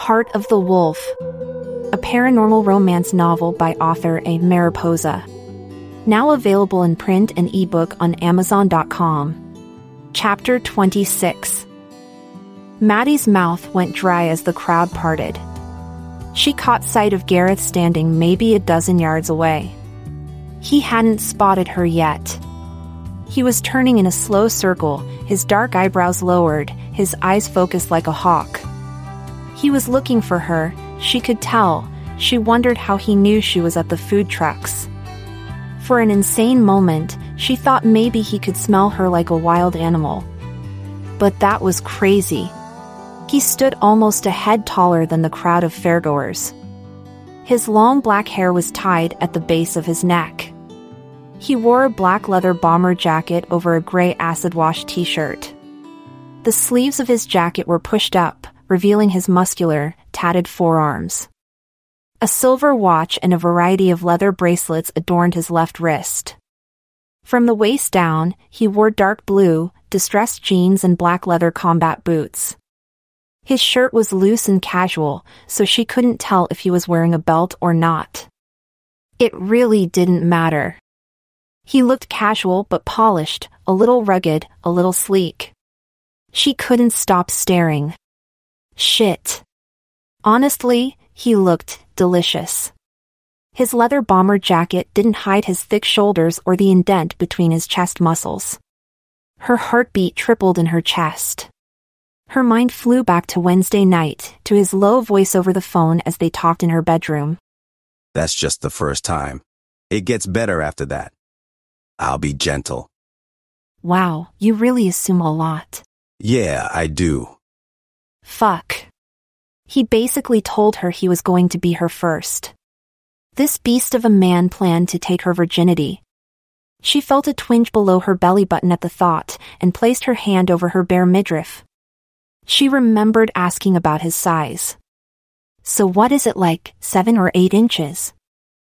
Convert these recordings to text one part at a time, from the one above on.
Heart of the Wolf, a paranormal romance novel by author A. Mariposa. Now available in print and ebook on Amazon.com. Chapter 26. Maddy's mouth went dry as the crowd parted. She caught sight of Gareth standing maybe a dozen yards away. He hadn't spotted her yet. He was turning in a slow circle, his dark eyebrows lowered, his eyes focused like a hawk. He was looking for her, she could tell. She wondered how he knew she was at the food trucks. For an insane moment, she thought maybe he could smell her like a wild animal. But that was crazy. He stood almost a head taller than the crowd of fairgoers. His long black hair was tied at the base of his neck. He wore a black leather bomber jacket over a gray acid-wash t-shirt. The sleeves of his jacket were pushed up, revealing his muscular, tatted forearms. A silver watch and a variety of leather bracelets adorned his left wrist. From the waist down, he wore dark blue, distressed jeans and black leather combat boots. His shirt was loose and casual, so she couldn't tell if he was wearing a belt or not. It really didn't matter. He looked casual but polished, a little rugged, a little sleek. She couldn't stop staring. Shit. Honestly, he looked delicious. His leather bomber jacket didn't hide his thick shoulders or the indent between his chest muscles. Her heartbeat tripled in her chest. Her mind flew back to Wednesday night, to his low voice over the phone as they talked in her bedroom. That's just the first time. It gets better after that. I'll be gentle. Wow, you really assume a lot. Yeah, I do. Fuck. He basically told her he was going to be her first. This beast of a man planned to take her virginity. She felt a twinge below her belly button at the thought, and placed her hand over her bare midriff. She remembered asking about his size. So what is it like, 7 or 8 inches?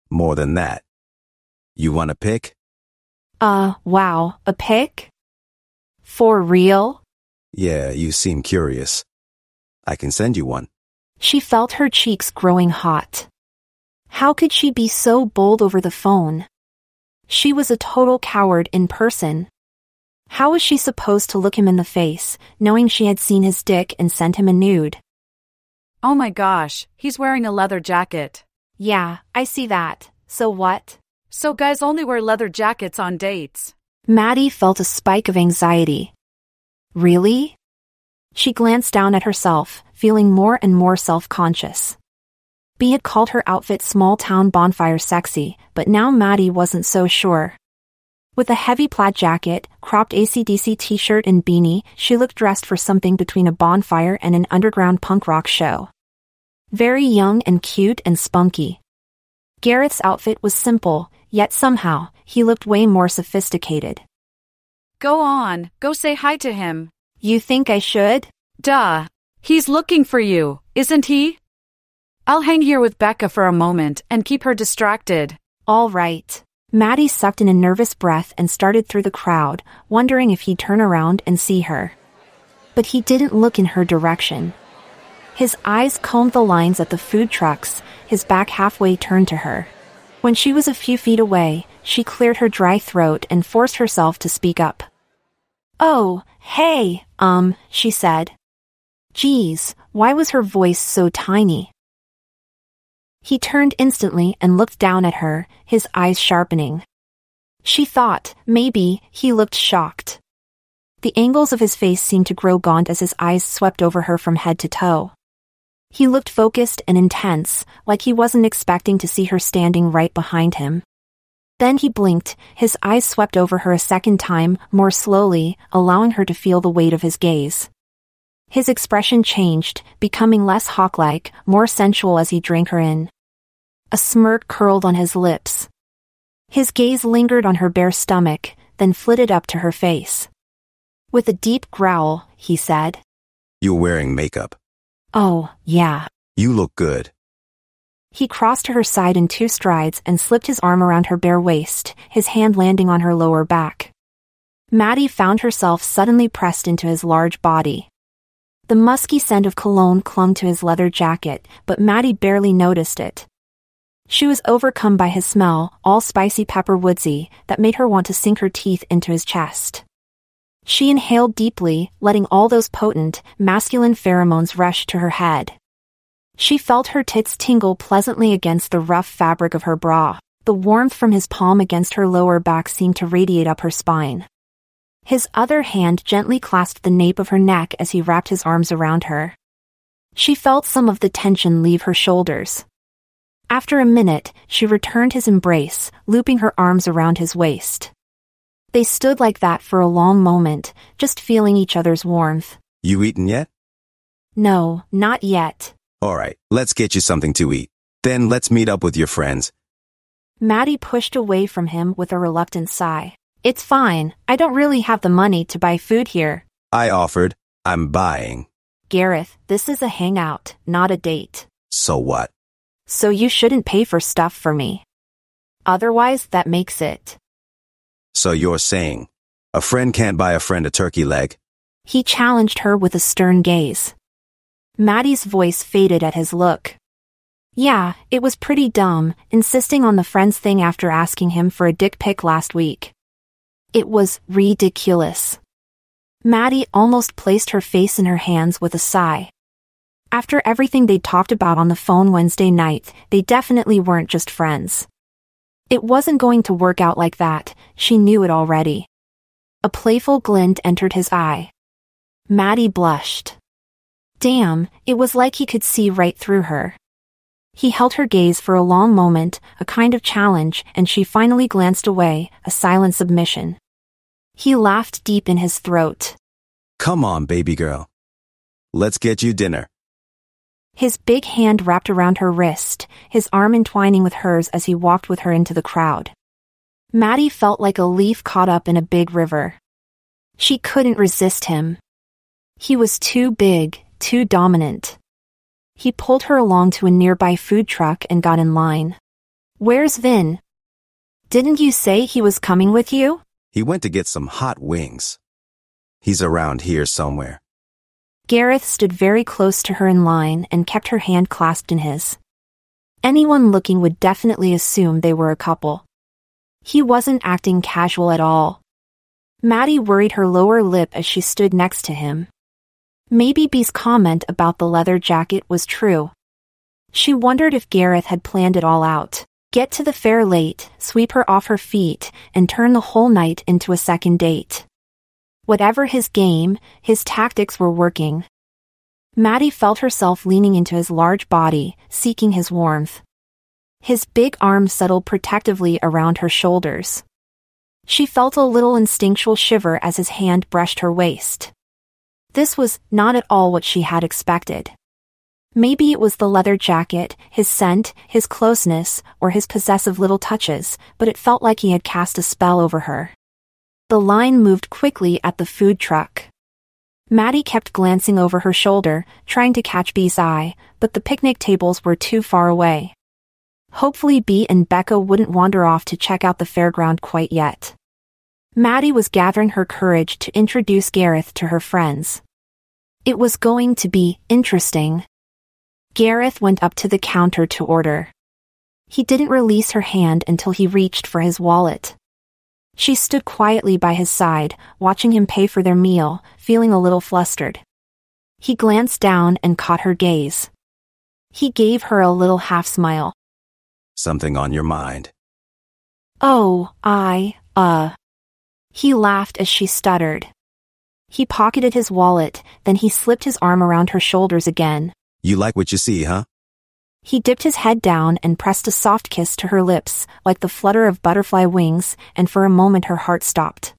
More than that. You want a pic? Wow, a pic? For real? Yeah, you seem curious. I can send you one. She felt her cheeks growing hot. How could she be so bold over the phone? She was a total coward in person. How was she supposed to look him in the face, knowing she had seen his dick and sent him a nude? Oh my gosh, he's wearing a leather jacket. Yeah, I see that. So what? So guys only wear leather jackets on dates. Maddy felt a spike of anxiety. Really? She glanced down at herself, feeling more and more self-conscious. B had called her outfit small-town bonfire sexy, but now Maddy wasn't so sure. With a heavy plaid jacket, cropped AC/DC t-shirt and beanie, she looked dressed for something between a bonfire and an underground punk rock show. Very young and cute and spunky. Gareth's outfit was simple, yet somehow, he looked way more sophisticated. Go on, go say hi to him. You think I should? Duh. He's looking for you, isn't he? I'll hang here with Becca for a moment and keep her distracted. All right. Maddy sucked in a nervous breath and started through the crowd, wondering if he'd turn around and see her. But he didn't look in her direction. His eyes combed the lines at the food trucks, his back halfway turned to her. When she was a few feet away, she cleared her dry throat and forced herself to speak up. Oh, hey, she said. Geez, why was her voice so tiny? He turned instantly and looked down at her, his eyes sharpening. She thought, maybe, he looked shocked. The angles of his face seemed to grow gaunt as his eyes swept over her from head to toe. He looked focused and intense, like he wasn't expecting to see her standing right behind him. Then he blinked, his eyes swept over her a second time, more slowly, allowing her to feel the weight of his gaze. His expression changed, becoming less hawk-like, more sensual as he drank her in. A smirk curled on his lips. His gaze lingered on her bare stomach, then flitted up to her face. With a deep growl, he said, You're wearing makeup. Oh, yeah. You look good. He crossed to her side in 2 strides and slipped his arm around her bare waist, his hand landing on her lower back. Maddy found herself suddenly pressed into his large body. The musky scent of cologne clung to his leather jacket, but Maddy barely noticed it. She was overcome by his smell, all spicy pepper woodsy, that made her want to sink her teeth into his chest. She inhaled deeply, letting all those potent, masculine pheromones rush to her head. She felt her tits tingle pleasantly against the rough fabric of her bra. The warmth from his palm against her lower back seemed to radiate up her spine. His other hand gently clasped the nape of her neck as he wrapped his arms around her. She felt some of the tension leave her shoulders. After a minute, she returned his embrace, looping her arms around his waist. They stood like that for a long moment, just feeling each other's warmth. You eaten yet? No, not yet. All right, let's get you something to eat. Then let's meet up with your friends. Maddy pushed away from him with a reluctant sigh. It's fine, I don't really have the money to buy food here. I offered. I'm buying. Gareth, this is a hangout, not a date. So what? So you shouldn't pay for stuff for me. Otherwise, that makes it. So you're saying, a friend can't buy a friend a turkey leg? He challenged her with a stern gaze. Maddy's voice faded at his look. Yeah, it was pretty dumb, insisting on the friends thing after asking him for a dick pic last week. It was ridiculous. Maddy almost placed her face in her hands with a sigh. After everything they'd talked about on the phone Wednesday night, they definitely weren't just friends. It wasn't going to work out like that, she knew it already. A playful glint entered his eye. Maddy blushed. Damn, it was like he could see right through her. He held her gaze for a long moment, a kind of challenge, and she finally glanced away, a silent submission. He laughed deep in his throat. Come on, baby girl. Let's get you dinner. His big hand wrapped around her wrist, his arm entwining with hers as he walked with her into the crowd. Maddy felt like a leaf caught up in a big river. She couldn't resist him. He was too big, too dominant. He pulled her along to a nearby food truck and got in line. Where's Vin? Didn't you say he was coming with you? He went to get some hot wings. He's around here somewhere. Gareth stood very close to her in line and kept her hand clasped in his. Anyone looking would definitely assume they were a couple. He wasn't acting casual at all. Maddy worried her lower lip as she stood next to him. Maybe B's comment about the leather jacket was true. She wondered if Gareth had planned it all out. Get to the fair late, sweep her off her feet, and turn the whole night into a second date. Whatever his game, his tactics were working. Maddy felt herself leaning into his large body, seeking his warmth. His big arms settled protectively around her shoulders. She felt a little instinctual shiver as his hand brushed her waist. This was not at all what she had expected. Maybe it was the leather jacket, his scent, his closeness, or his possessive little touches, but it felt like he had cast a spell over her. The line moved quickly at the food truck. Maddy kept glancing over her shoulder, trying to catch B's eye, but the picnic tables were too far away. Hopefully B and Becca wouldn't wander off to check out the fairground quite yet. Maddy was gathering her courage to introduce Gareth to her friends. It was going to be interesting. Gareth went up to the counter to order. He didn't release her hand until he reached for his wallet. She stood quietly by his side, watching him pay for their meal, feeling a little flustered. He glanced down and caught her gaze. He gave her a little half-smile. Something on your mind? Oh, He laughed as she stuttered. He pocketed his wallet, then he slipped his arm around her shoulders again. You like what you see, huh? He dipped his head down and pressed a soft kiss to her lips, like the flutter of butterfly wings, and for a moment her heart stopped.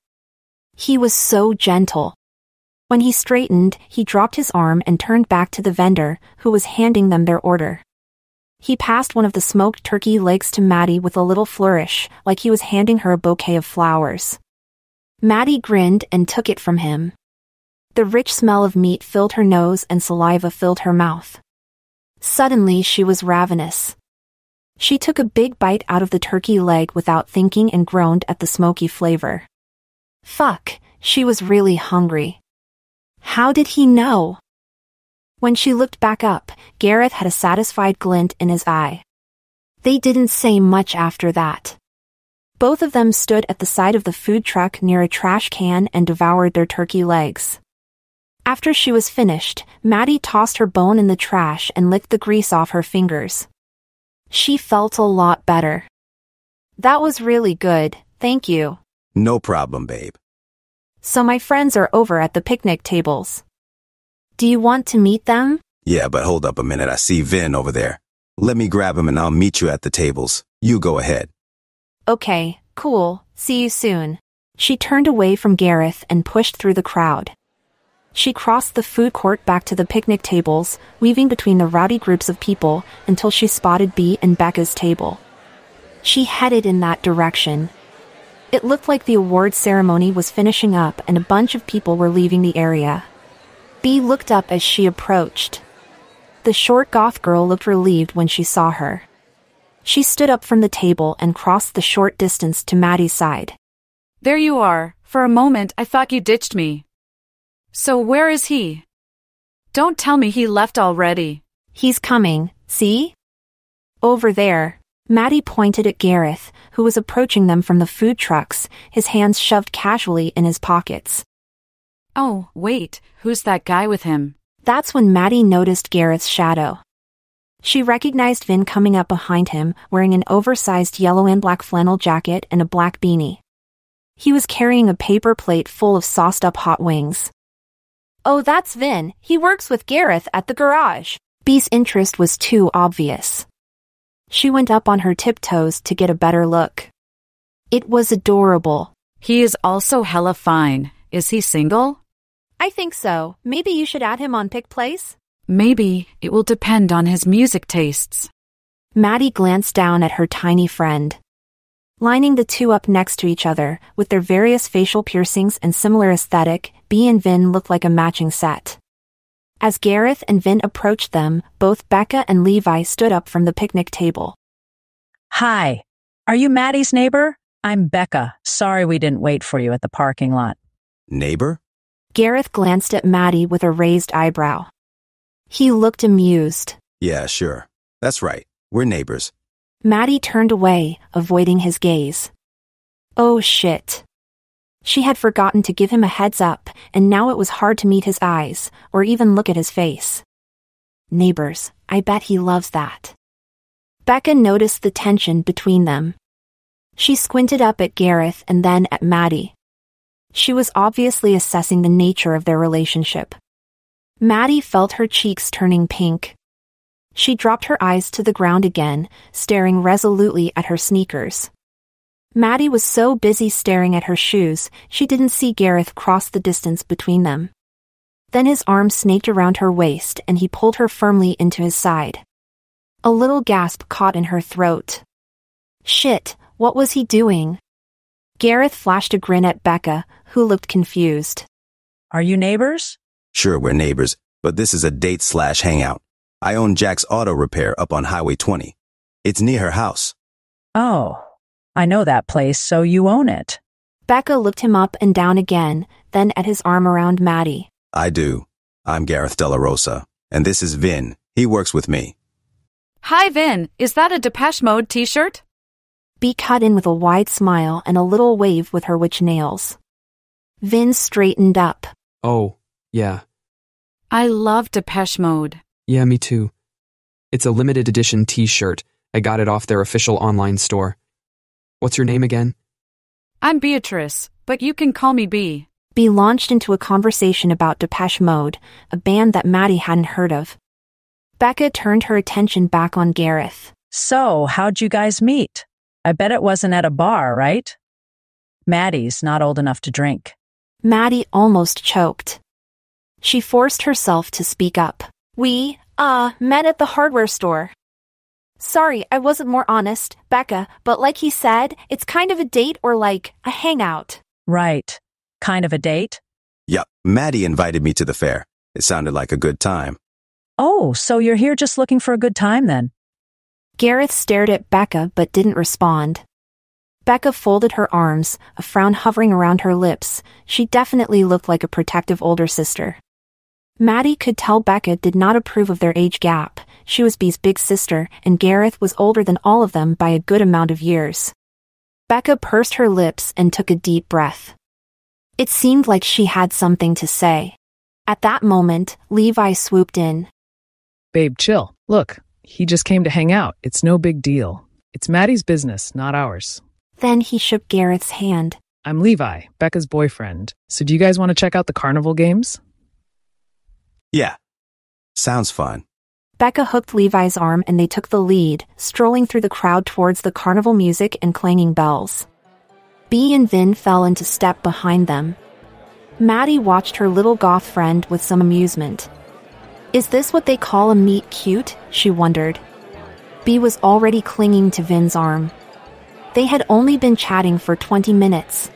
He was so gentle. When he straightened, he dropped his arm and turned back to the vendor, who was handing them their order. He passed one of the smoked turkey legs to Maddy with a little flourish, like he was handing her a bouquet of flowers. Maddy grinned and took it from him. The rich smell of meat filled her nose and saliva filled her mouth. Suddenly she was ravenous. She took a big bite out of the turkey leg without thinking and groaned at the smoky flavor. Fuck, she was really hungry. How did he know? When she looked back up, Gareth had a satisfied glint in his eye. They didn't say much after that. Both of them stood at the side of the food truck near a trash can and devoured their turkey legs. After she was finished, Maddy tossed her bone in the trash and licked the grease off her fingers. She felt a lot better. That was really good, thank you. No problem, babe. So my friends are over at the picnic tables. Do you want to meet them? Yeah, but hold up a minute. I see Vin over there. Let me grab him and I'll meet you at the tables. You go ahead. Okay, cool, see you soon. She turned away from Gareth and pushed through the crowd. She crossed the food court back to the picnic tables, weaving between the rowdy groups of people until she spotted Bea and Becca's table. She headed in that direction. It looked like the award ceremony was finishing up and a bunch of people were leaving the area. Bea looked up as she approached. The short goth girl looked relieved when she saw her. She stood up from the table and crossed the short distance to Maddy's side. There you are. For a moment I thought you ditched me. So where is he? Don't tell me he left already. He's coming, see? Over there. Maddy pointed at Gareth, who was approaching them from the food trucks, his hands shoved casually in his pockets. Oh, wait, who's that guy with him? That's when Maddy noticed Gareth's shadow. She recognized Vin coming up behind him, wearing an oversized yellow and black flannel jacket and a black beanie. He was carrying a paper plate full of sauced-up hot wings. Oh, that's Vin. He works with Gareth at the garage. Bea's interest was too obvious. She went up on her tiptoes to get a better look. It was adorable. He is also hella fine. Is he single? I think so. Maybe you should add him on Pick Place? Maybe. It will depend on his music tastes. Maddy glanced down at her tiny friend. Lining the two up next to each other, with their various facial piercings and similar aesthetic, Bea and Vin looked like a matching set. As Gareth and Vin approached them, both Becca and Levi stood up from the picnic table. Hi. Are you Maddy's neighbor? I'm Becca. Sorry we didn't wait for you at the parking lot. Neighbor? Gareth glanced at Maddy with a raised eyebrow. He looked amused. Yeah, sure. That's right. We're neighbors. Maddy turned away, avoiding his gaze. Oh shit. She had forgotten to give him a heads up, and now it was hard to meet his eyes, or even look at his face. Neighbors, I bet he loves that. Becca noticed the tension between them. She squinted up at Gareth and then at Maddy. She was obviously assessing the nature of their relationship. Maddy felt her cheeks turning pink. She dropped her eyes to the ground again, staring resolutely at her sneakers. Maddy was so busy staring at her shoes, she didn't see Gareth cross the distance between them. Then his arm snaked around her waist and he pulled her firmly into his side. A little gasp caught in her throat. Shit, what was he doing? Gareth flashed a grin at Becca, who looked confused. Are you neighbors? Sure, we're neighbors, but this is a date/hangout. I own Jack's Auto Repair up on Highway 20. It's near her house. Oh, I know that place, so you own it. Becca looked him up and down again, then at his arm around Maddy. I do. I'm Gareth Delarosa, and this is Vin. He works with me. Hi, Vin. Is that a Depeche Mode t-shirt? Bea cut in with a wide smile and a little wave with her witch nails. Vin straightened up. Oh, yeah. I love Depeche Mode. Yeah, me too. It's a limited edition t-shirt. I got it off their official online store. What's your name again? I'm Beatrice, but you can call me Bea. Bea launched into a conversation about Depeche Mode, a band that Maddy hadn't heard of. Becca turned her attention back on Gareth. So, how'd you guys meet? I bet it wasn't at a bar, right? Maddy's not old enough to drink. Maddy almost choked. She forced herself to speak up. We, met at the hardware store. Sorry, I wasn't more honest, Becca, but like he said, it's kind of a date or like a hangout. Right. Kind of a date? Yup, Maddy invited me to the fair. It sounded like a good time. Oh, so you're here just looking for a good time then? Gareth stared at Becca but didn't respond. Becca folded her arms, a frown hovering around her lips. She definitely looked like a protective older sister. Maddy could tell Becca did not approve of their age gap. She was Bee's big sister, and Gareth was older than all of them by a good amount of years. Becca pursed her lips and took a deep breath. It seemed like she had something to say. At that moment, Levi swooped in. Babe, chill. Look, he just came to hang out. It's no big deal. It's Maddie's business, not ours. Then he shook Gareth's hand. I'm Levi, Becca's boyfriend. So do you guys want to check out the carnival games? Yeah. Sounds fun. Becca hooked Levi's arm and they took the lead, strolling through the crowd towards the carnival music and clanging bells. Bee and Vin fell into step behind them. Maddy watched her little goth friend with some amusement. Is this what they call a meet cute? She wondered. Bee was already clinging to Vin's arm. They had only been chatting for 20 minutes.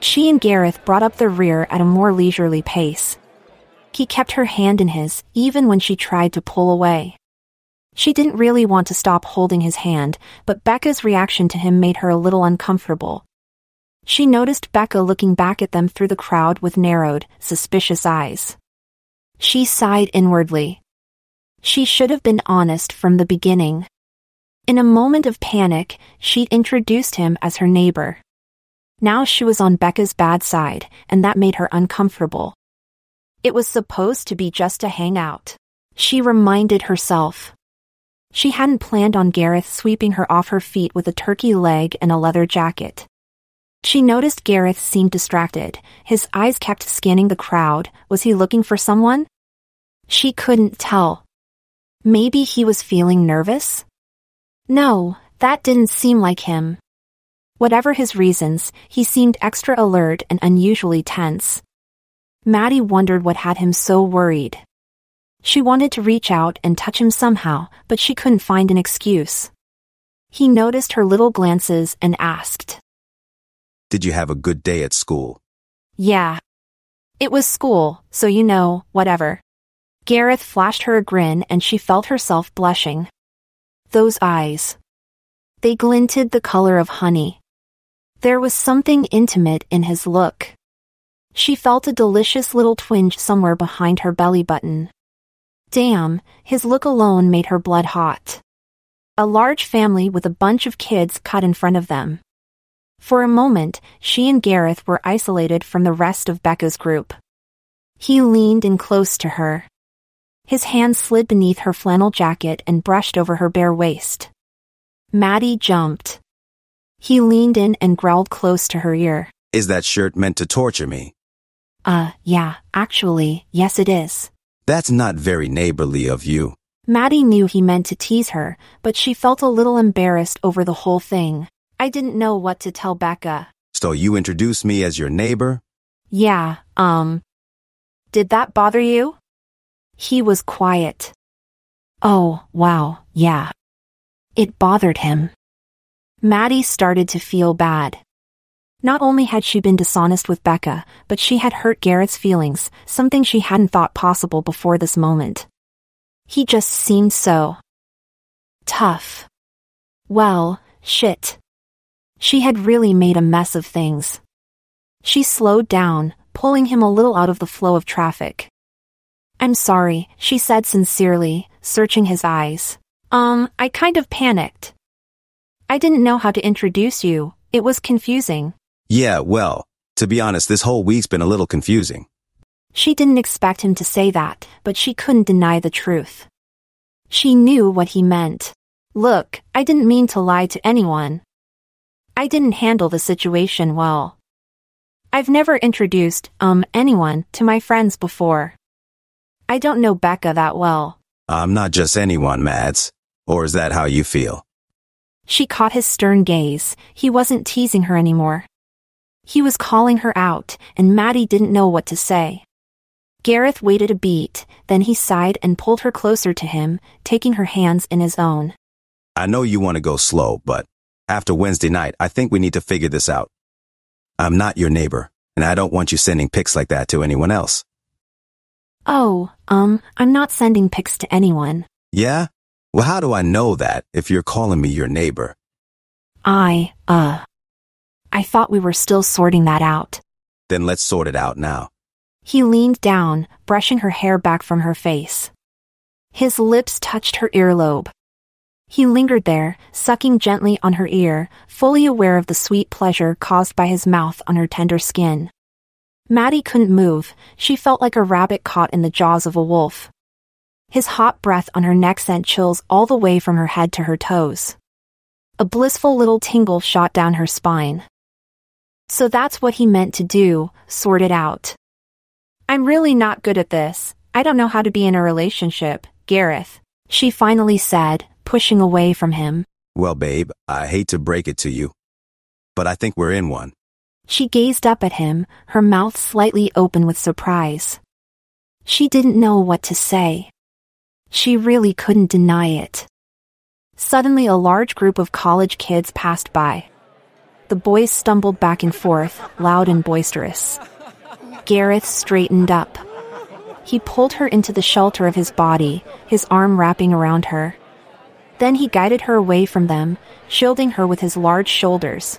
She and Gareth brought up the rear at a more leisurely pace. He kept her hand in his, even when she tried to pull away. She didn't really want to stop holding his hand, but Becca's reaction to him made her a little uncomfortable. She noticed Becca looking back at them through the crowd with narrowed, suspicious eyes. She sighed inwardly. She should have been honest from the beginning. In a moment of panic, she'd introduced him as her neighbor. Now she was on Becca's bad side, and that made her uncomfortable. It was supposed to be just a hangout. She reminded herself. She hadn't planned on Gareth sweeping her off her feet with a turkey leg and a leather jacket. She noticed Gareth seemed distracted. His eyes kept scanning the crowd. Was he looking for someone? She couldn't tell. Maybe he was feeling nervous? No, that didn't seem like him. Whatever his reasons, he seemed extra alert and unusually tense. Maddy wondered what had him so worried. She wanted to reach out and touch him somehow, but she couldn't find an excuse. He noticed her little glances and asked, Did you have a good day at school? Yeah. It was school, so you know, whatever. Gareth flashed her a grin and she felt herself blushing. Those eyes. They glinted the color of honey. There was something intimate in his look. She felt a delicious little twinge somewhere behind her belly button. Damn, his look alone made her blood hot. A large family with a bunch of kids cut in front of them. For a moment, she and Gareth were isolated from the rest of Becca's group. He leaned in close to her. His hand slid beneath her flannel jacket and brushed over her bare waist. Maddy jumped. He leaned in and growled close to her ear. Is that shirt meant to torture me? Yeah, actually, yes it is. That's not very neighborly of you. Maddy knew he meant to tease her, but she felt a little embarrassed over the whole thing. I didn't know what to tell Becca. So you introduced me as your neighbor? Yeah, Did that bother you? He was quiet. Oh, wow, yeah. It bothered him. Maddy started to feel bad. Not only had she been dishonest with Becca, but she had hurt Gareth's feelings, something she hadn't thought possible before this moment. He just seemed so tough. Well, shit. She had really made a mess of things. She slowed down, pulling him a little out of the flow of traffic. I'm sorry, she said sincerely, searching his eyes. I kind of panicked. I didn't know how to introduce you. It was confusing. Yeah, well, to be honest, this whole week's been a little confusing. She didn't expect him to say that, but she couldn't deny the truth. She knew what he meant. Look, I didn't mean to lie to anyone. I didn't handle the situation well. I've never introduced, anyone to my friends before. I don't know Becca that well. I'm not just anyone, Mads. Or is that how you feel? She caught his stern gaze. He wasn't teasing her anymore. He was calling her out, and Maddy didn't know what to say. Gareth waited a beat, then he sighed and pulled her closer to him, taking her hands in his own. I know you want to go slow, but after Wednesday night, I think we need to figure this out. I'm not your neighbor, and I don't want you sending pics like that to anyone else. Oh, I'm not sending pics to anyone. Yeah? Well, how do I know that if you're calling me your neighbor? I thought we were still sorting that out. Then let's sort it out now. He leaned down, brushing her hair back from her face. His lips touched her earlobe. He lingered there, sucking gently on her ear, fully aware of the sweet pleasure caused by his mouth on her tender skin. Maddy couldn't move. She felt like a rabbit caught in the jaws of a wolf. His hot breath on her neck sent chills all the way from her head to her toes. A blissful little tingle shot down her spine. So that's what he meant to do, sort it out. I'm really not good at this. I don't know how to be in a relationship, Gareth, she finally said, pushing away from him. Well, babe, I hate to break it to you, but I think we're in one. She gazed up at him, her mouth slightly open with surprise. She didn't know what to say. She really couldn't deny it. Suddenly a large group of college kids passed by. The boys stumbled back and forth, loud and boisterous. Gareth straightened up. He pulled her into the shelter of his body, his arm wrapping around her. Then he guided her away from them, shielding her with his large shoulders.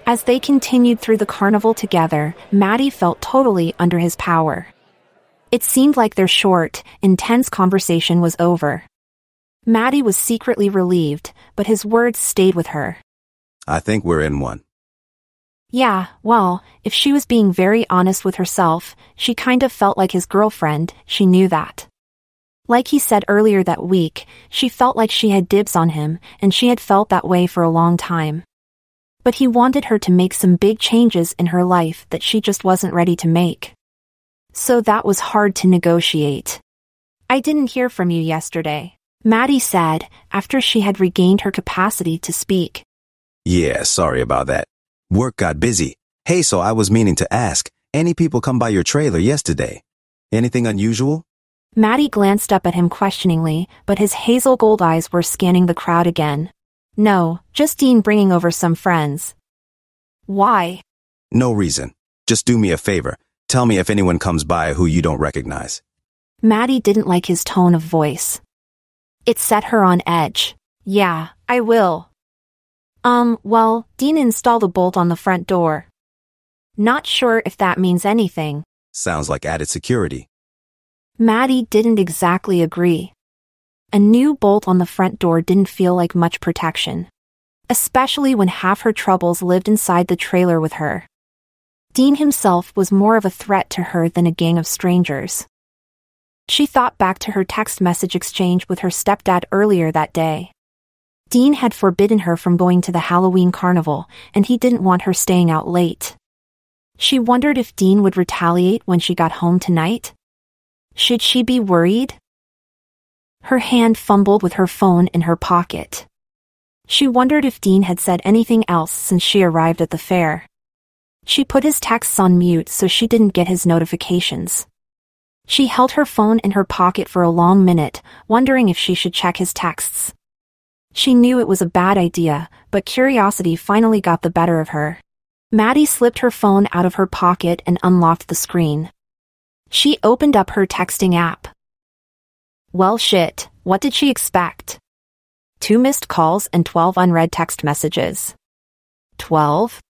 As they continued through the carnival together, Maddy felt totally under his power. It seemed like their short, intense conversation was over. Maddy was secretly relieved, but his words stayed with her. I think we're in one. Yeah, well, if she was being very honest with herself, she kind of felt like his girlfriend, she knew that. Like he said earlier that week, she felt like she had dibs on him, and she had felt that way for a long time. But he wanted her to make some big changes in her life that she just wasn't ready to make. So that was hard to negotiate. I didn't hear from you yesterday, Maddy said, after she had regained her capacity to speak. Yeah, sorry about that. Work got busy. Hey, so I was meaning to ask, any people come by your trailer yesterday? Anything unusual? Maddy glanced up at him questioningly, but his hazel gold eyes were scanning the crowd again. No, just Dean bringing over some friends. Why? No reason. Just do me a favor. Tell me if anyone comes by who you don't recognize. Maddy didn't like his tone of voice. It set her on edge. Yeah, I will. Well, Dean installed a bolt on the front door. Not sure if that means anything. Sounds like added security. Maddy didn't exactly agree. A new bolt on the front door didn't feel like much protection. Especially when half her troubles lived inside the trailer with her. Dean himself was more of a threat to her than a gang of strangers. She thought back to her text message exchange with her stepdad earlier that day. Dean had forbidden her from going to the Halloween carnival, and he didn't want her staying out late. She wondered if Dean would retaliate when she got home tonight. Should she be worried? Her hand fumbled with her phone in her pocket. She wondered if Dean had said anything else since she arrived at the fair. She put his texts on mute so she didn't get his notifications. She held her phone in her pocket for a long minute, wondering if she should check his texts. She knew it was a bad idea, but curiosity finally got the better of her. Maddy slipped her phone out of her pocket and unlocked the screen. She opened up her texting app. Well shit, what did she expect? 2 missed calls and 12 unread text messages. 12?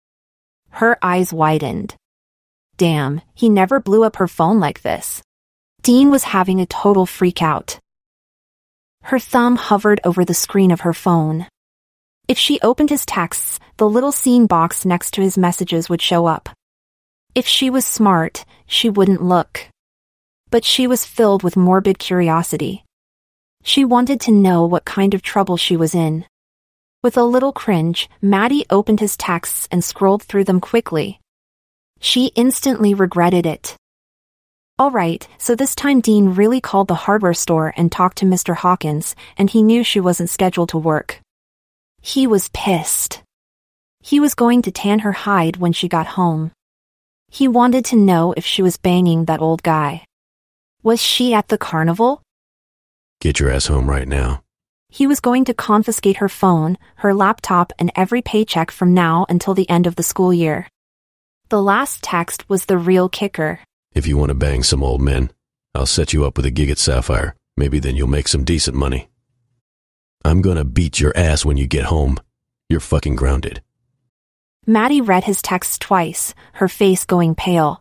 Her eyes widened. Damn, he never blew up her phone like this. Dean was having a total freakout. Her thumb hovered over the screen of her phone. If she opened his texts, the little scene box next to his messages would show up. If she was smart, she wouldn't look. But she was filled with morbid curiosity. She wanted to know what kind of trouble she was in. With a little cringe, Maddy opened his texts and scrolled through them quickly. She instantly regretted it. Alright, so this time Dean really called the hardware store and talked to Mr. Hawkins, and he knew she wasn't scheduled to work. He was pissed. He was going to tan her hide when she got home. He wanted to know if she was banging that old guy. Was she at the carnival? Get your ass home right now. He was going to confiscate her phone, her laptop, and every paycheck from now until the end of the school year. The last text was the real kicker. If you want to bang some old men, I'll set you up with a gig at Sapphire. Maybe then you'll make some decent money. I'm gonna beat your ass when you get home. You're fucking grounded. Maddy read his text twice, her face going pale.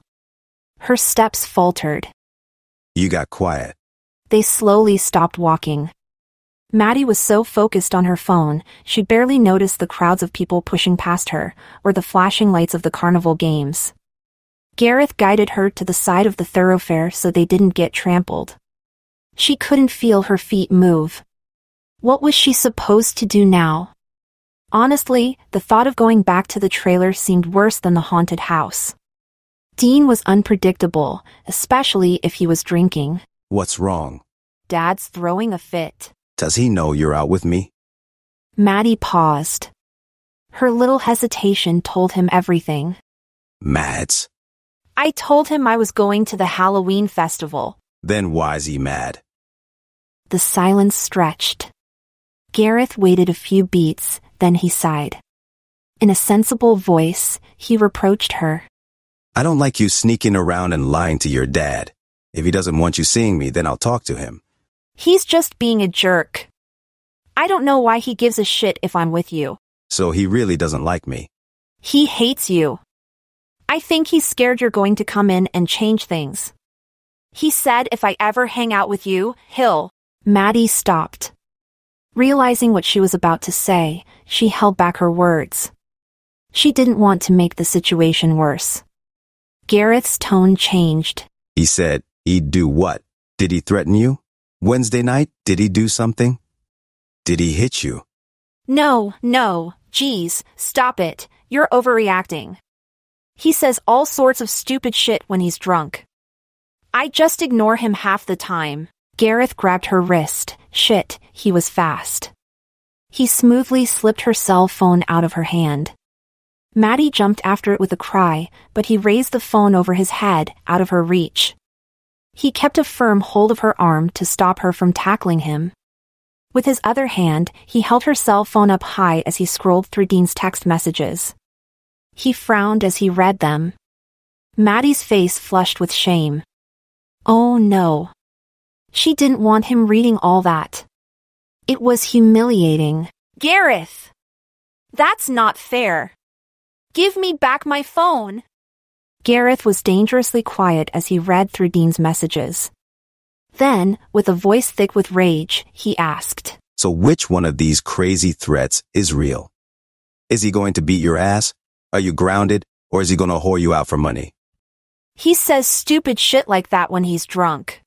Her steps faltered. You got quiet. They slowly stopped walking. Maddy was so focused on her phone, she barely noticed the crowds of people pushing past her, or the flashing lights of the carnival games. Gareth guided her to the side of the thoroughfare so they didn't get trampled. She couldn't feel her feet move. What was she supposed to do now? Honestly, the thought of going back to the trailer seemed worse than the haunted house. Dean was unpredictable, especially if he was drinking. What's wrong? Dad's throwing a fit. Does he know you're out with me? Maddy paused. Her little hesitation told him everything. Mads. I told him I was going to the Halloween festival. Then why's he mad? The silence stretched. Gareth waited a few beats, then he sighed. In a sensible voice, he reproached her. I don't like you sneaking around and lying to your dad. If he doesn't want you seeing me, then I'll talk to him. He's just being a jerk. I don't know why he gives a shit if I'm with you. So he really doesn't like me. He hates you. I think he's scared you're going to come in and change things. He said if I ever hang out with you, he'll... Maddy stopped. Realizing what she was about to say, she held back her words. She didn't want to make the situation worse. Gareth's tone changed. He said he'd do what? Did he threaten you? Wednesday night, did he do something? Did he hit you? No, geez, stop it. You're overreacting. He says all sorts of stupid shit when he's drunk. I just ignore him half the time. Gareth grabbed her wrist. Shit, he was fast. He smoothly slipped her cell phone out of her hand. Maddy jumped after it with a cry, but he raised the phone over his head, out of her reach. He kept a firm hold of her arm to stop her from tackling him. With his other hand, he held her cell phone up high as he scrolled through Dean's text messages. He frowned as he read them. Maddy's face flushed with shame. Oh no. She didn't want him reading all that. It was humiliating. Gareth! That's not fair. Give me back my phone. Gareth was dangerously quiet as he read through Dean's messages. Then, with a voice thick with rage, he asked, So which one of these crazy threats is real? Is he going to beat your ass? Are you grounded? Or is he going to whore you out for money? He says stupid shit like that when he's drunk.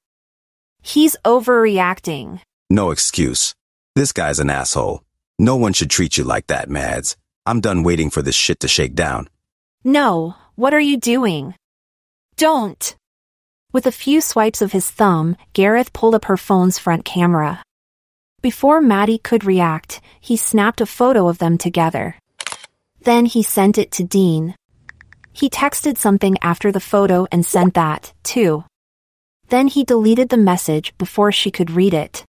He's overreacting. No excuse. This guy's an asshole. No one should treat you like that, Mads. I'm done waiting for this shit to shake down. No, what are you doing? Don't. With a few swipes of his thumb, Gareth pulled up her phone's front camera. Before Maddy could react, he snapped a photo of them together. Then he sent it to Dean. He texted something after the photo and sent that, too. Then he deleted the message before she could read it.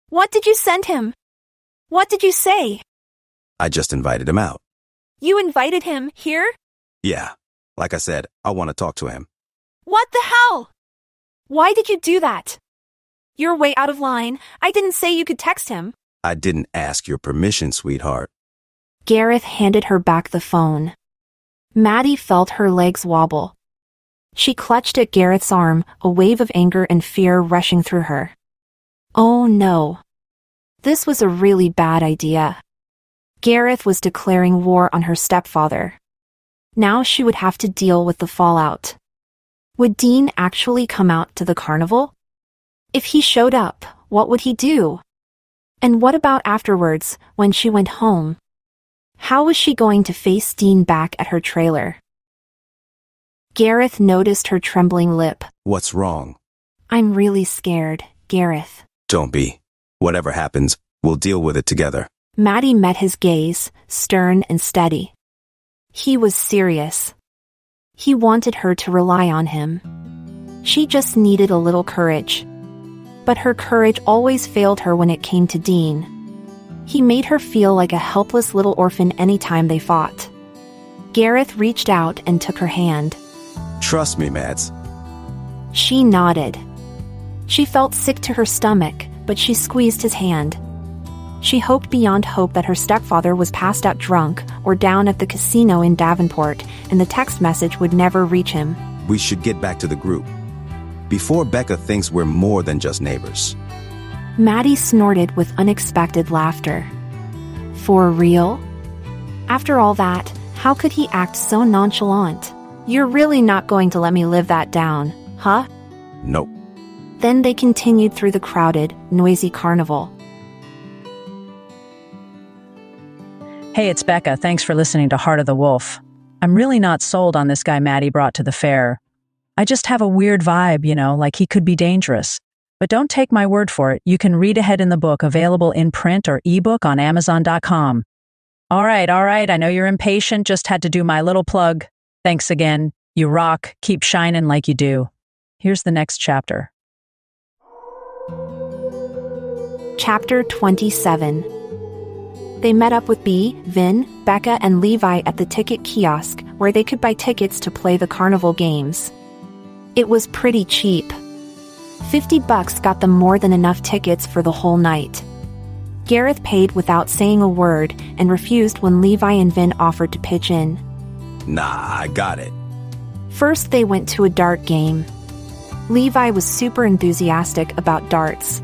What did you send him? What did you say? I just invited him out. You invited him here? Yeah. Like I said, I want to talk to him. What the hell? Why did you do that? You're way out of line. I didn't say you could text him. I didn't ask your permission, sweetheart. Gareth handed her back the phone. Maddy felt her legs wobble. She clutched at Gareth's arm, a wave of anger and fear rushing through her. Oh no. This was a really bad idea. Gareth was declaring war on her stepfather. Now she would have to deal with the fallout. Would Dean actually come out to the carnival? If he showed up, what would he do? And what about afterwards, when she went home? How was she going to face Dean back at her trailer? Gareth noticed her trembling lip. What's wrong? I'm really scared, Gareth. Don't be. Whatever happens, we'll deal with it together. Maddy met his gaze, stern and steady. He was serious. He wanted her to rely on him. She just needed a little courage. But her courage always failed her when it came to Dean. He made her feel like a helpless little orphan anytime they fought. Gareth reached out and took her hand. Trust me, Mads. She nodded. She felt sick to her stomach, but she squeezed his hand. She hoped beyond hope that her stepfather was passed out drunk or down at the casino in Davenport, and the text message would never reach him. We should get back to the group before Becca thinks we're more than just neighbors. Maddy snorted with unexpected laughter. For real? After all that, how could he act so nonchalant? You're really not going to let me live that down, huh? Nope. Then they continued through the crowded, noisy carnival. Hey, it's Becca. Thanks for listening to Heart of the Wolf. I'm really not sold on this guy Maddy brought to the fair. I just have a weird vibe, like he could be dangerous. But don't take my word for it. You can read ahead in the book, available in print or ebook on Amazon.com. All right. I know you're impatient. Just had to do my little plug. Thanks again. You rock. Keep shining like you do. Here's the next chapter. Chapter 27. They met up with Bea, Vin, Becca, and Levi at the ticket kiosk, where they could buy tickets to play the carnival games. It was pretty cheap. $50 got them more than enough tickets for the whole night. Gareth paid without saying a word and refused when Levi and Vin offered to pitch in. Nah, I got it. First, they went to a dart game. Levi was super enthusiastic about darts.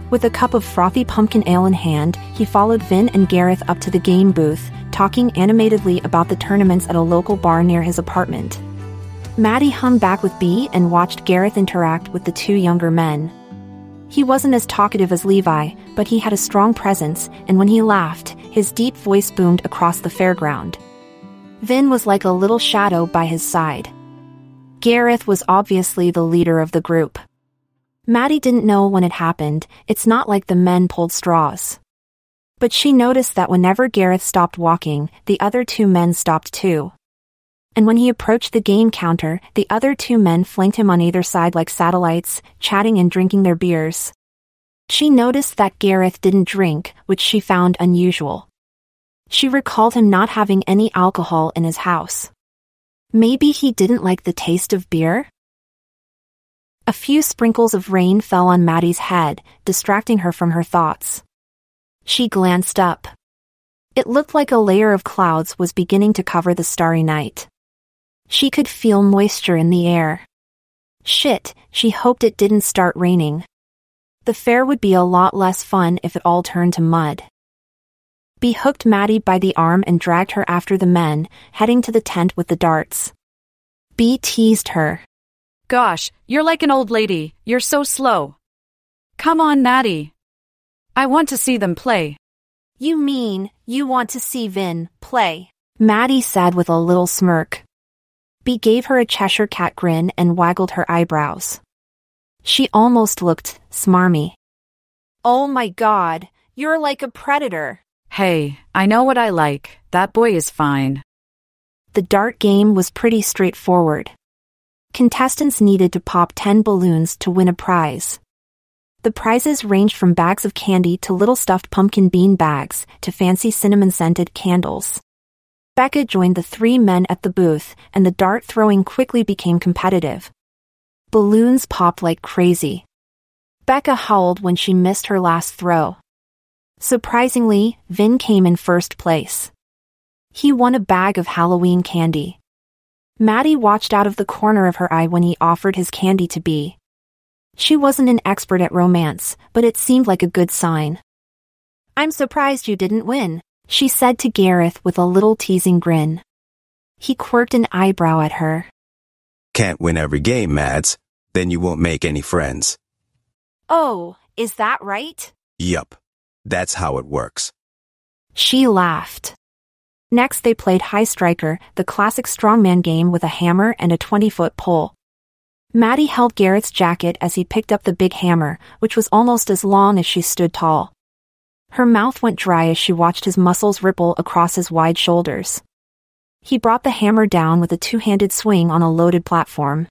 With a cup of frothy pumpkin ale in hand, he followed Vin and Gareth up to the game booth, talking animatedly about the tournaments at a local bar near his apartment. Maddy hung back with Bea and watched Gareth interact with the two younger men. He wasn't as talkative as Levi, but he had a strong presence, and when he laughed, his deep voice boomed across the fairground. Vin was like a little shadow by his side. Gareth was obviously the leader of the group. Maddy didn't know when it happened. It's not like the men pulled straws. But she noticed that whenever Gareth stopped walking, the other two men stopped too. And when he approached the game counter, the other two men flanked him on either side like satellites, chatting and drinking their beers. She noticed that Gareth didn't drink, which she found unusual. She recalled him not having any alcohol in his house. Maybe he didn't like the taste of beer? A few sprinkles of rain fell on Maddy's head, distracting her from her thoughts. She glanced up. It looked like a layer of clouds was beginning to cover the starry night. She could feel moisture in the air. Shit, she hoped it didn't start raining. The fair would be a lot less fun if it all turned to mud. Bea hooked Maddy by the arm and dragged her after the men, heading to the tent with the darts. Bea teased her. Gosh, you're like an old lady. You're so slow. Come on, Maddy. I want to see them play. You mean, you want to see Vin play? Maddy said with a little smirk. Bea gave her a Cheshire cat grin and waggled her eyebrows. She almost looked smarmy. Oh my god, you're like a predator. Hey, I know what I like. That boy is fine. The dart game was pretty straightforward. Contestants needed to pop 10 balloons to win a prize. The prizes ranged from bags of candy to little stuffed pumpkin bean bags to fancy cinnamon-scented candles. Becca joined the three men at the booth, and the dart throwing quickly became competitive. Balloons popped like crazy. Becca howled when she missed her last throw. Surprisingly, Vin came in first place. He won a bag of Halloween candy. Maddy watched out of the corner of her eye when he offered his candy to Bea. She wasn't an expert at romance, but it seemed like a good sign. I'm surprised you didn't win, she said to Gareth with a little teasing grin. He quirked an eyebrow at her. Can't win every game, Mads. Then you won't make any friends. Oh, is that right? Yup. That's how it works. She laughed. Next they played High Striker, the classic strongman game with a hammer and a 20-foot pole. Maddy held Gareth's jacket as he picked up the big hammer, which was almost as long as she stood tall. Her mouth went dry as she watched his muscles ripple across his wide shoulders. He brought the hammer down with a two-handed swing on a loaded platform.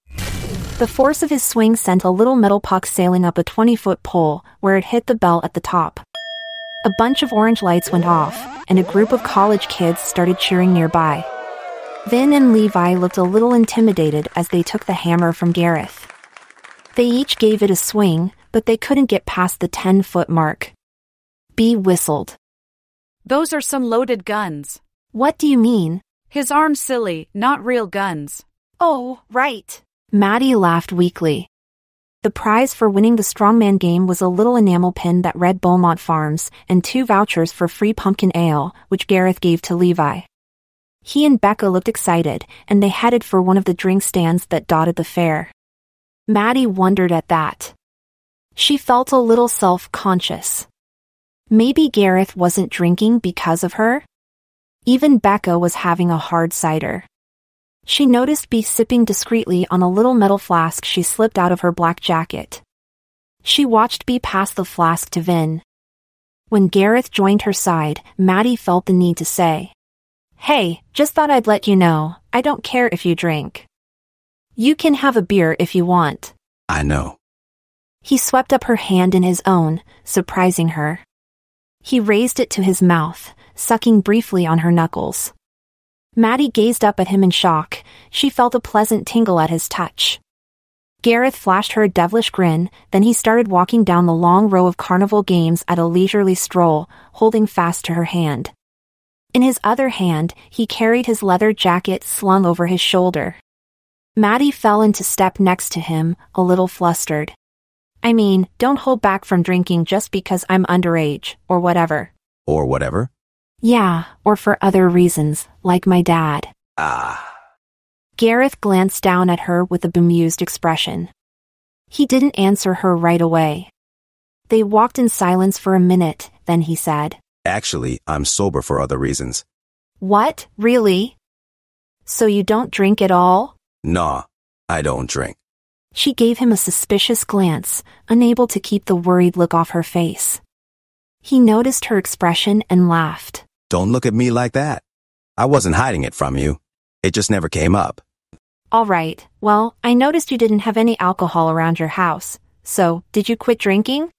The force of his swing sent a little metal puck sailing up a 20-foot pole, where it hit the bell at the top. A bunch of orange lights went off, and a group of college kids started cheering nearby. Vin and Levi looked a little intimidated as they took the hammer from Gareth. They each gave it a swing, but they couldn't get past the 10-foot mark. Bea whistled. Those are some loaded guns. What do you mean? His arm's silly, not real guns. Oh, right. Maddy laughed weakly. The prize for winning the strongman game was a little enamel pin that read Beaumont Farms and 2 vouchers for free pumpkin ale, which Gareth gave to Levi. He and Becca looked excited, and they headed for one of the drink stands that dotted the fair. Maddy wondered at that. She felt a little self-conscious. Maybe Gareth wasn't drinking because of her? Even Becca was having a hard cider. She noticed Bea sipping discreetly on a little metal flask she slipped out of her black jacket. She watched Bea pass the flask to Vin. When Gareth joined her side, Maddy felt the need to say, "Hey, just thought I'd let you know, I don't care if you drink. You can have a beer if you want." I know. He swept up her hand in his own, surprising her. He raised it to his mouth, sucking briefly on her knuckles. Maddy gazed up at him in shock. She felt a pleasant tingle at his touch. Gareth flashed her a devilish grin, then he started walking down the long row of carnival games at a leisurely stroll, holding fast to her hand. In his other hand, he carried his leather jacket slung over his shoulder. Maddy fell into step next to him, a little flustered. "I mean, don't hold back from drinking just because I'm underage, or whatever." Or whatever? "Yeah, or for other reasons, like my dad." Gareth glanced down at her with a bemused expression. He didn't answer her right away. They walked in silence for a minute, then he said, Actually, I'm sober for other reasons. "What, really? So you don't drink at all?" Nah, I don't drink. She gave him a suspicious glance, unable to keep the worried look off her face. He noticed her expression and laughed. Don't look at me like that. I wasn't hiding it from you. It just never came up. "All right, well, I noticed you didn't have any alcohol around your house, so did you quit drinking?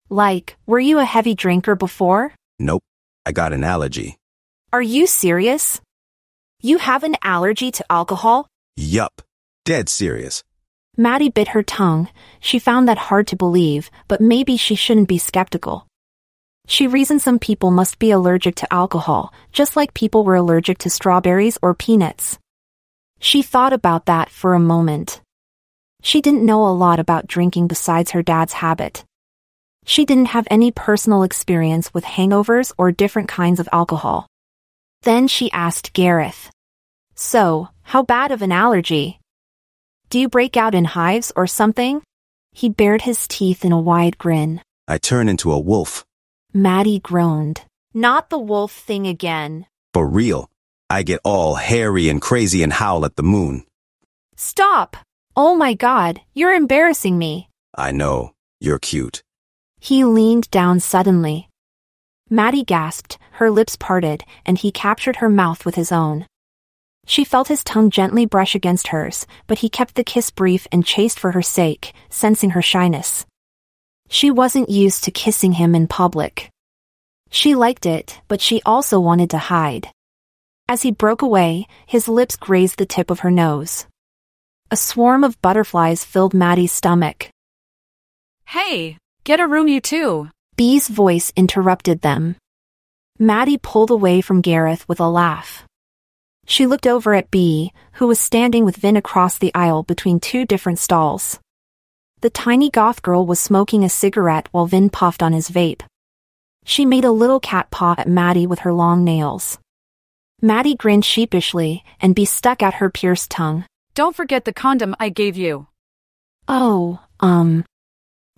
Like, were you a heavy drinker before?" Nope, I got an allergy. "Are you serious? You have an allergy to alcohol?" Yup, dead serious. Maddy bit her tongue. She found that hard to believe, but maybe she shouldn't be skeptical. She reasoned some people must be allergic to alcohol, just like people were allergic to strawberries or peanuts. She thought about that for a moment. She didn't know a lot about drinking besides her dad's habit. She didn't have any personal experience with hangovers or different kinds of alcohol. Then she asked Gareth, "So, how bad of an allergy? Do you break out in hives or something?" He bared his teeth in a wide grin. I turn into a wolf. Maddy groaned. "Not the wolf thing again." For real. I get all hairy and crazy and howl at the moon. "Stop! Oh my God, you're embarrassing me." I know. You're cute. He leaned down suddenly. Maddy gasped, her lips parted, and he captured her mouth with his own. She felt his tongue gently brush against hers, but he kept the kiss brief and chaste for her sake, sensing her shyness. She wasn't used to kissing him in public. She liked it, but she also wanted to hide. As he broke away, his lips grazed the tip of her nose. A swarm of butterflies filled Maddy's stomach. Hey, get a room you too. Bea's voice interrupted them. Maddy pulled away from Gareth with a laugh. She looked over at Bea, who was standing with Vin across the aisle between 2 different stalls. The tiny goth girl was smoking a cigarette while Vin puffed on his vape. She made a little cat paw at Maddy with her long nails. Maddy grinned sheepishly, and Bea stuck out her pierced tongue. Don't forget the condom I gave you. Oh,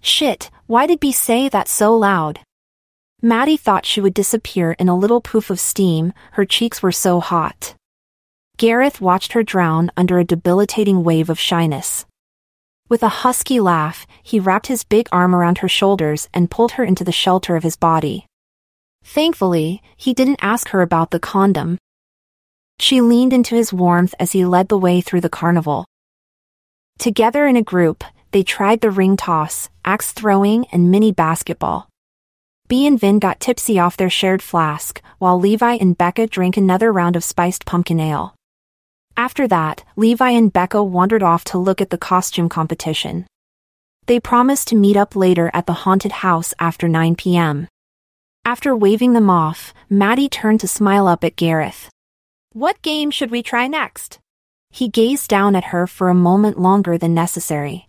shit, why did Bea say that so loud? Maddy thought she would disappear in a little poof of steam, her cheeks were so hot. Gareth watched her drown under a debilitating wave of shyness. With a husky laugh, he wrapped his big arm around her shoulders and pulled her into the shelter of his body. Thankfully, he didn't ask her about the condom. She leaned into his warmth as he led the way through the carnival. Together in a group, they tried the ring toss, axe throwing, and mini basketball. Bea and Vin got tipsy off their shared flask, while Levi and Becca drank another round of spiced pumpkin ale. After that, Levi and Becca wandered off to look at the costume competition. They promised to meet up later at the haunted house after 9 p.m. After waving them off, Maddy turned to smile up at Gareth. "What game should we try next?" He gazed down at her for a moment longer than necessary.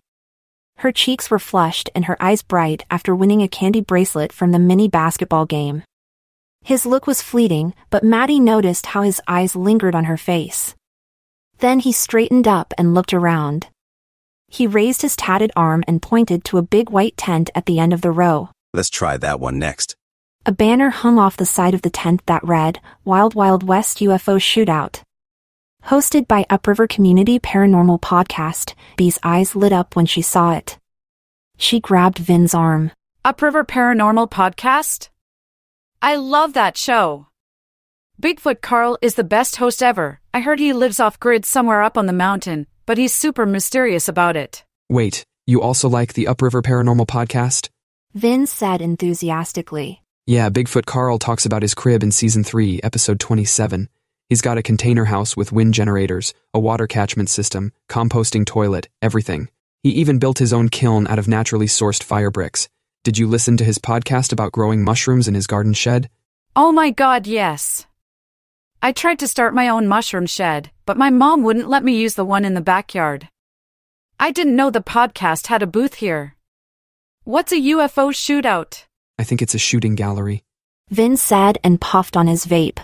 Her cheeks were flushed and her eyes bright after winning a candy bracelet from the mini basketball game. His look was fleeting, but Maddy noticed how his eyes lingered on her face. Then he straightened up and looked around. He raised his tatted arm and pointed to a big white tent at the end of the row. Let's try that one next. A banner hung off the side of the tent that read, Wild Wild West UFO Shootout. Hosted by Upriver Community Paranormal Podcast, Bee's eyes lit up when she saw it. She grabbed Vin's arm. Upriver Paranormal Podcast? I love that show. Bigfoot Carl is the best host ever. I heard he lives off-grid somewhere up on the mountain, but he's super mysterious about it. Wait, you also like the Upriver Paranormal Podcast? Vin said enthusiastically. Yeah, Bigfoot Carl talks about his crib in Season 3, Episode 27. He's got a container house with wind generators, a water catchment system, composting toilet, everything. He even built his own kiln out of naturally sourced fire bricks. Did you listen to his podcast about growing mushrooms in his garden shed? Oh my God, yes. I tried to start my own mushroom shed, but my mom wouldn't let me use the one in the backyard. I didn't know the podcast had a booth here. What's a UFO shootout? I think it's a shooting gallery. Vin said and puffed on his vape.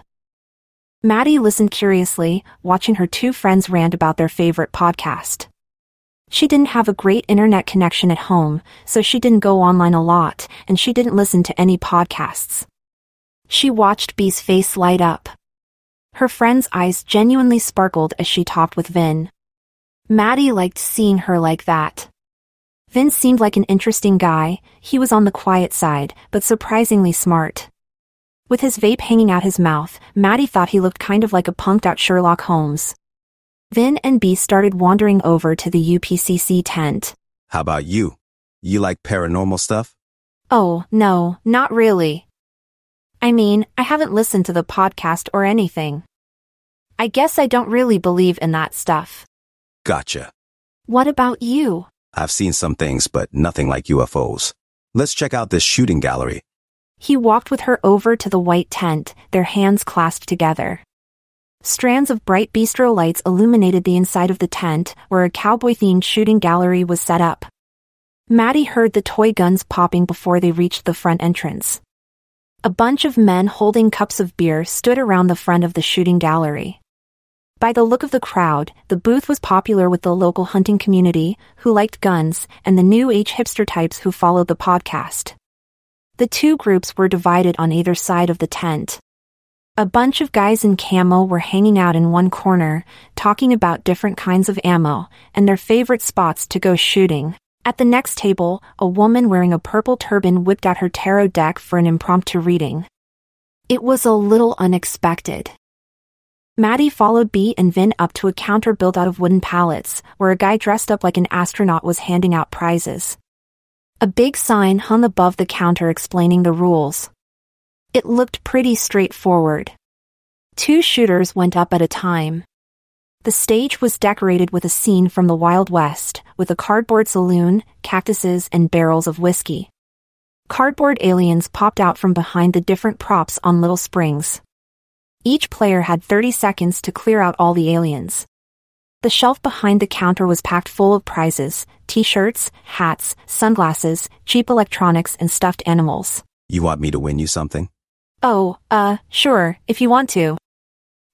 Maddy listened curiously, watching her two friends rant about their favorite podcast. She didn't have a great internet connection at home, so she didn't go online a lot, and she didn't listen to any podcasts. She watched Bee's face light up. Her friend's eyes genuinely sparkled as she talked with Vin. Maddy liked seeing her like that. Vin seemed like an interesting guy. He was on the quiet side, but surprisingly smart. With his vape hanging out his mouth, Maddy thought he looked kind of like a punked-out Sherlock Holmes. Vin and Bee started wandering over to the UPCC tent. How about you? You like paranormal stuff? Oh, no, not really. I mean, I haven't listened to the podcast or anything. I guess I don't really believe in that stuff. Gotcha. What about you? I've seen some things, but nothing like UFOs. Let's check out this shooting gallery. He walked with her over to the white tent, their hands clasped together. Strands of bright bistro lights illuminated the inside of the tent, where a cowboy-themed shooting gallery was set up. Maddy heard the toy guns popping before they reached the front entrance. A bunch of men holding cups of beer stood around the front of the shooting gallery. By the look of the crowd, the booth was popular with the local hunting community, who liked guns, and the new age hipster types who followed the podcast. The two groups were divided on either side of the tent. A bunch of guys in camo were hanging out in one corner, talking about different kinds of ammo, and their favorite spots to go shooting. At the next table, a woman wearing a purple turban whipped out her tarot deck for an impromptu reading. It was a little unexpected. Maddy followed Bee and Vin up to a counter built out of wooden pallets, where a guy dressed up like an astronaut was handing out prizes. A big sign hung above the counter explaining the rules. It looked pretty straightforward. 2 shooters went up at a time. The stage was decorated with a scene from the Wild West, with a cardboard saloon, cactuses, and barrels of whiskey. Cardboard aliens popped out from behind the different props on little springs. Each player had 30 seconds to clear out all the aliens. The shelf behind the counter was packed full of prizes: t-shirts, hats, sunglasses, cheap electronics, and stuffed animals. You want me to win you something? Oh, sure, if you want to.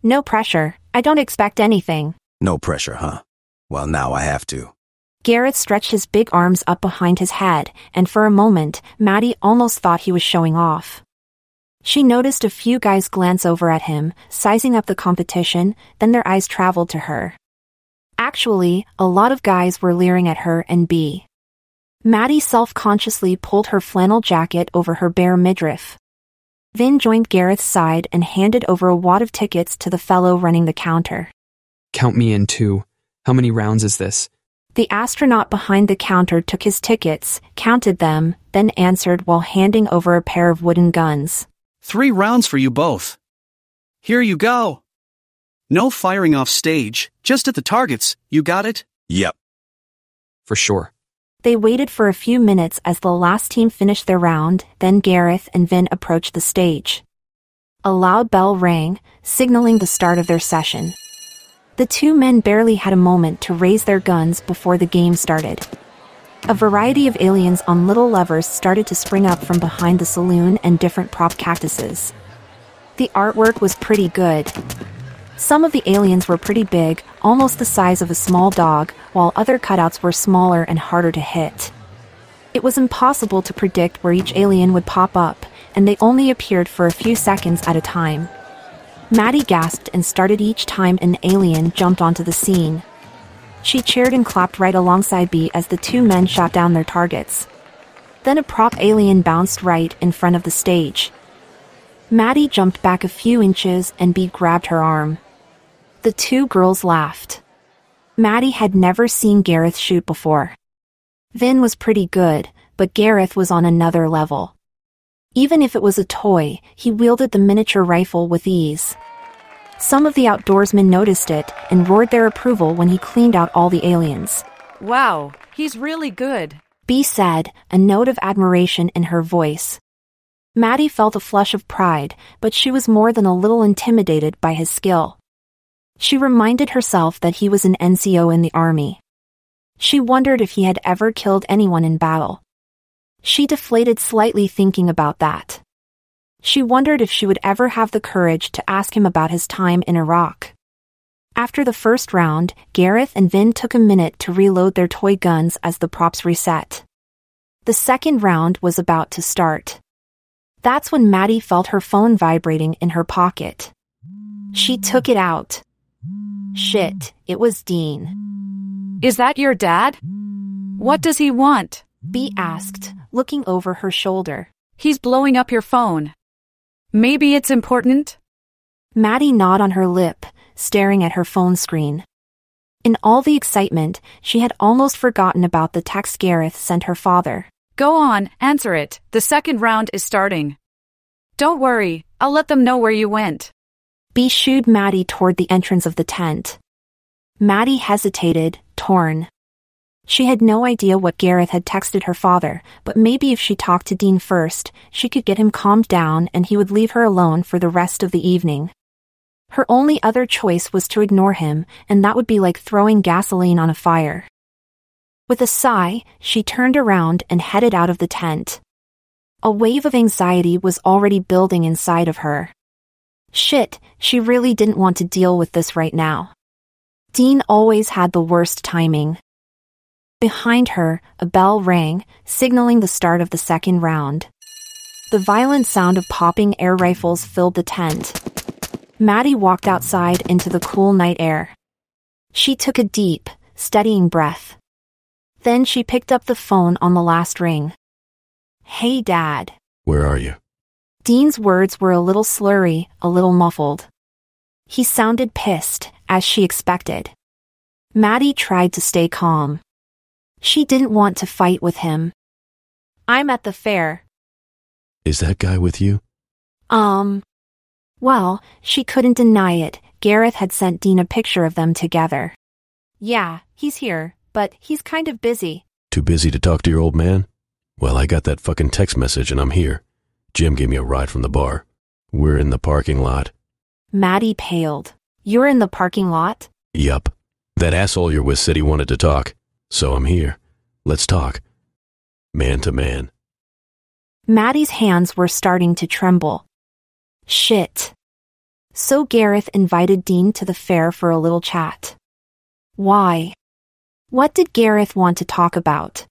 No pressure, I don't expect anything. No pressure, huh? Well, now I have to. Gareth stretched his big arms up behind his head, and for a moment, Maddy almost thought he was showing off. She noticed a few guys glance over at him, sizing up the competition, then their eyes traveled to her. Actually, a lot of guys were leering at her and Bee. Maddy self-consciously pulled her flannel jacket over her bare midriff. Vin joined Gareth's side and handed over a wad of tickets to the fellow running the counter. Count me in too. How many rounds is this? The astronaut behind the counter took his tickets, counted them, then answered while handing over a pair of wooden guns. 3 rounds for you both. Here you go. No firing off stage, just at the targets, you got it? Yep. For sure. They waited for a few minutes as the last team finished their round, then Gareth and Vin approached the stage. A loud bell rang, signaling the start of their session. The two men barely had a moment to raise their guns before the game started. A variety of aliens on little levers started to spring up from behind the saloon and different prop cactuses. The artwork was pretty good. Some of the aliens were pretty big, almost the size of a small dog, while other cutouts were smaller and harder to hit. It was impossible to predict where each alien would pop up, and they only appeared for a few seconds at a time. Maddy gasped and started each time an alien jumped onto the scene. She cheered and clapped right alongside B as the two men shot down their targets. Then a prop alien bounced right in front of the stage. Maddy jumped back a few inches and B grabbed her arm. The two girls laughed. Maddy had never seen Gareth shoot before. Vin was pretty good, but Gareth was on another level. Even if it was a toy, he wielded the miniature rifle with ease. Some of the outdoorsmen noticed it and roared their approval when he cleaned out all the aliens. Wow, he's really good, B said, a note of admiration in her voice. Maddy felt a flush of pride, but she was more than a little intimidated by his skill. She reminded herself that he was an NCO in the army. She wondered if he had ever killed anyone in battle. She deflated slightly thinking about that. She wondered if she would ever have the courage to ask him about his time in Iraq. After the first round, Gareth and Vin took a minute to reload their toy guns as the props reset. The second round was about to start. That's when Maddy felt her phone vibrating in her pocket. She took it out. Shit, it was Dean. Is that your dad? What does he want? B asked, looking over her shoulder. He's blowing up your phone. Maybe it's important? Maddy gnawed on her lip, staring at her phone screen. In all the excitement, she had almost forgotten about the text Gareth sent her father. Go on, answer it. The second round is starting. Don't worry, I'll let them know where you went. B shooed Maddy toward the entrance of the tent. Maddy hesitated, torn. She had no idea what Gareth had texted her father, but maybe if she talked to Dean first, she could get him calmed down and he would leave her alone for the rest of the evening. Her only other choice was to ignore him, and that would be like throwing gasoline on a fire. With a sigh, she turned around and headed out of the tent. A wave of anxiety was already building inside of her. Shit, she really didn't want to deal with this right now. Dean always had the worst timing. Behind her, a bell rang, signaling the start of the second round. The violent sound of popping air rifles filled the tent. Maddy walked outside into the cool night air. She took a deep, steadying breath. Then she picked up the phone on the last ring. Hey, Dad. Where are you? Dean's words were a little slurry, a little muffled. He sounded pissed, as she expected. Maddy tried to stay calm. She didn't want to fight with him. I'm at the fair. Is that guy with you? Well, she couldn't deny it. Gareth had sent Dean a picture of them together. Yeah, he's here, but he's kind of busy. Too busy to talk to your old man? Well, I got that fucking text message and I'm here. Jim gave me a ride from the bar. We're in the parking lot. Maddy paled. You're in the parking lot? Yup. That asshole you're with said he wanted to talk. So I'm here. Let's talk. Man to man. Maddy's hands were starting to tremble. Shit. So Gareth invited Dean to the fair for a little chat. Why? What did Gareth want to talk about?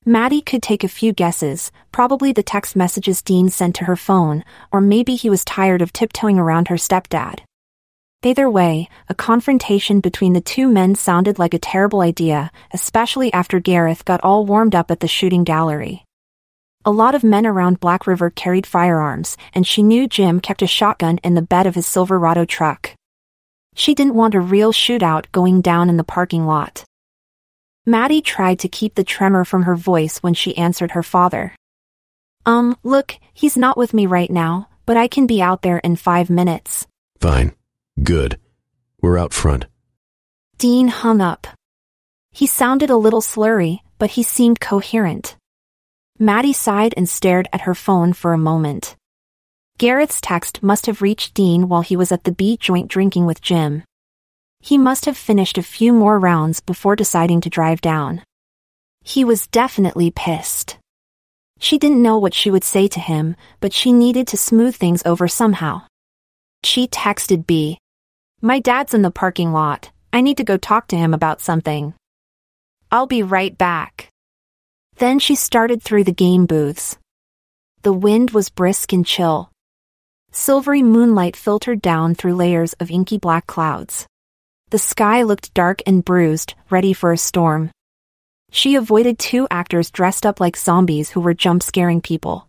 Maddy could take a few guesses, probably the text messages Dean sent to her phone, or maybe he was tired of tiptoeing around her stepdad. Either way, a confrontation between the two men sounded like a terrible idea, especially after Gareth got all warmed up at the shooting gallery. A lot of men around Black River carried firearms, and she knew Jim kept a shotgun in the bed of his Silverado truck. She didn't want a real shootout going down in the parking lot. Maddy tried to keep the tremor from her voice when she answered her father. Look, he's not with me right now, but I can be out there in 5 minutes. Fine. Good. We're out front. Dean hung up. He sounded a little slurry, but he seemed coherent. Maddy sighed and stared at her phone for a moment. Gareth's text must have reached Dean while he was at the beat joint drinking with Jim. He must have finished a few more rounds before deciding to drive down. He was definitely pissed. She didn't know what she would say to him, but she needed to smooth things over somehow. She texted B. "My dad's in the parking lot. I need to go talk to him about something. I'll be right back." Then she started through the game booths. The wind was brisk and chill. Silvery moonlight filtered down through layers of inky black clouds. The sky looked dark and bruised, ready for a storm. She avoided two actors dressed up like zombies who were jump-scaring people.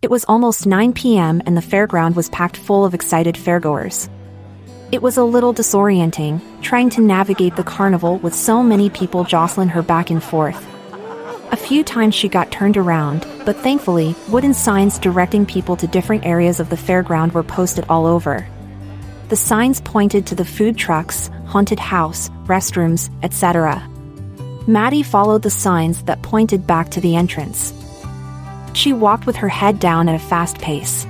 It was almost 9 p.m. and the fairground was packed full of excited fairgoers. It was a little disorienting, trying to navigate the carnival with so many people jostling her back and forth. A few times she got turned around, but thankfully, wooden signs directing people to different areas of the fairground were posted all over. The signs pointed to the food trucks, haunted house, restrooms, etc. Maddy followed the signs that pointed back to the entrance. She walked with her head down at a fast pace.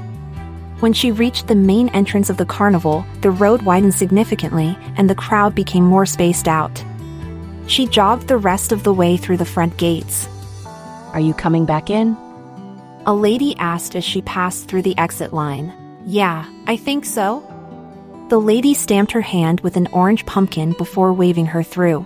When she reached the main entrance of the carnival, the road widened significantly and the crowd became more spaced out. She jogged the rest of the way through the front gates. "Are you coming back in?" A lady asked as she passed through the exit line. "Yeah, I think so." The lady stamped her hand with an orange pumpkin before waving her through.